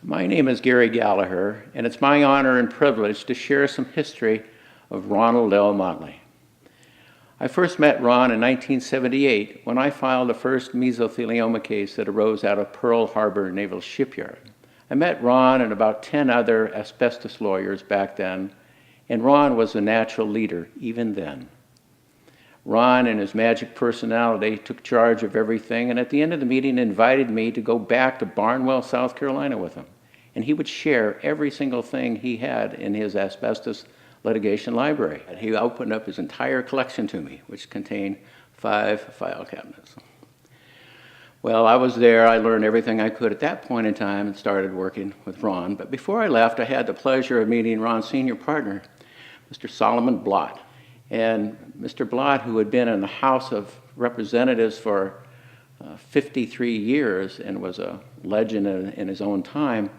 My name is Gary Galiher, and it's my honor and privilege to share some history of Ronald L. Motley. I first met Ron in 1978 when I filed the first mesothelioma case that arose out of Pearl Harbor Naval Shipyard. I met Ron and about 10 other asbestos lawyers back then, and Ron was a natural leader even then. Ron and his magic personality took charge of everything, and at the end of the meeting invited me to go back to Barnwell, South Carolina with him. And he would share every single thing he had in his asbestos litigation library. And he opened up his entire collection to me, which contained 5 file cabinets. Well, I was there. I learned everything I could at that point in time and started working with Ron. But before I left, I had the pleasure of meeting Ron's senior partner, Mr. Solomon Blott. And Mr. Blott, who had been in the House of Representatives for 53 years and was a legend in his own time,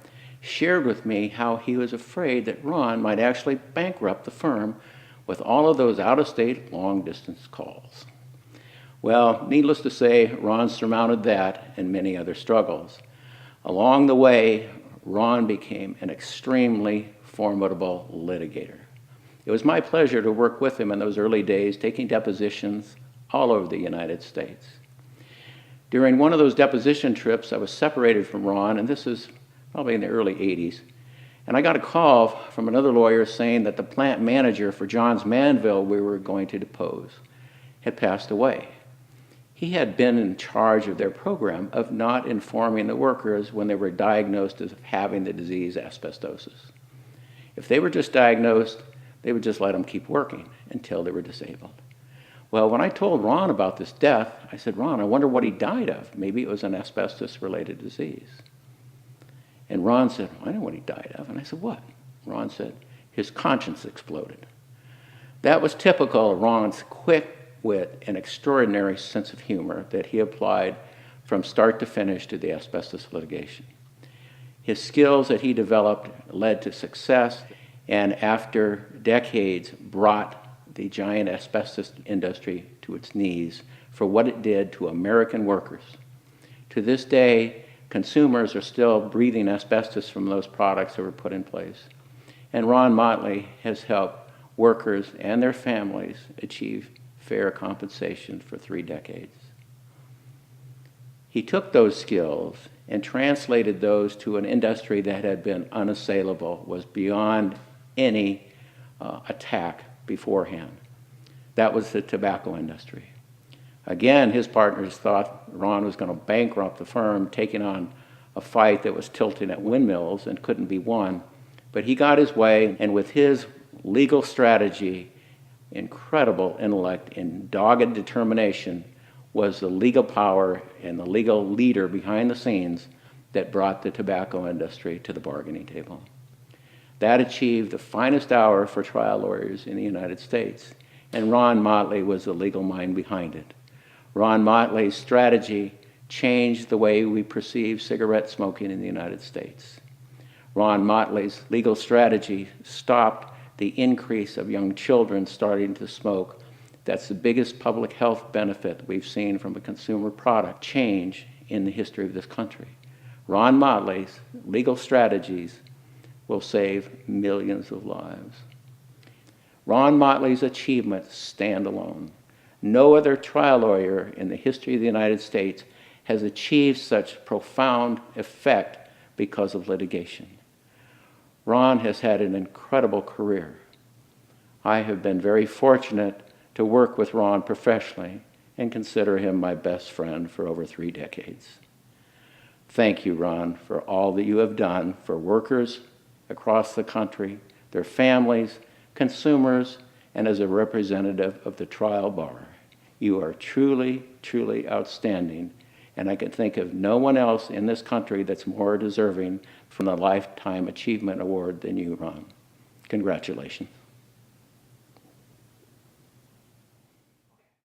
shared with me how he was afraid that Ron might actually bankrupt the firm with all of those out-of-state long-distance calls. Well, needless to say, Ron surmounted that and many other struggles. Along the way, Ron became an extremely formidable litigator. It was my pleasure to work with him in those early days, taking depositions all over the United States. During one of those deposition trips, I was separated from Ron, and this is probably in the early 80s, and I got a call from another lawyer saying that the plant manager for Johns Manville we were going to depose had passed away. He had been in charge of their program of not informing the workers when they were diagnosed as having the disease asbestosis. If they were just diagnosed, they would just let them keep working until they were disabled. Well, when I told Ron about this death, I said, "Ron, I wonder what he died of. Maybe it was an asbestos-related disease." And Ron said, "I know what he died of." And I said, "What?" Ron said, "His conscience exploded." That was typical of Ron's quick wit and extraordinary sense of humor that he applied from start to finish to the asbestos litigation. His skills that he developed led to success, and after decades brought the giant asbestos industry to its knees for what it did to American workers. To this day, consumers are still breathing asbestos from those products that were put in place. And Ron Motley has helped workers and their families achieve fair compensation for 3 decades. He took those skills and translated those to an industry that had been unassailable, was beyond any attack beforehand. That was the tobacco industry. Again, his partners thought Ron was going to bankrupt the firm, taking on a fight that was tilting at windmills and couldn't be won. But he got his way, and with his legal strategy, incredible intellect, and dogged determination, was the legal power and the legal leader behind the scenes that brought the tobacco industry to the bargaining table. That achieved the finest hour for trial lawyers in the United States, and Ron Motley was the legal mind behind it. Ron Motley's strategy changed the way we perceive cigarette smoking in the United States. Ron Motley's legal strategy stopped the increase of young children starting to smoke. That's the biggest public health benefit we've seen from a consumer product change in the history of this country. Ron Motley's legal strategies will save millions of lives. Ron Motley's achievements stand alone. No other trial lawyer in the history of the United States has achieved such profound effect because of litigation. Ron has had an incredible career. I have been very fortunate to work with Ron professionally and consider him my best friend for over 3 decades. Thank you, Ron, for all that you have done for workers across the country, their families, consumers, and as a representative of the trial bar. You are truly, truly outstanding, and I can think of no one else in this country that's more deserving from the Lifetime Achievement Award than you, Ron. Congratulations.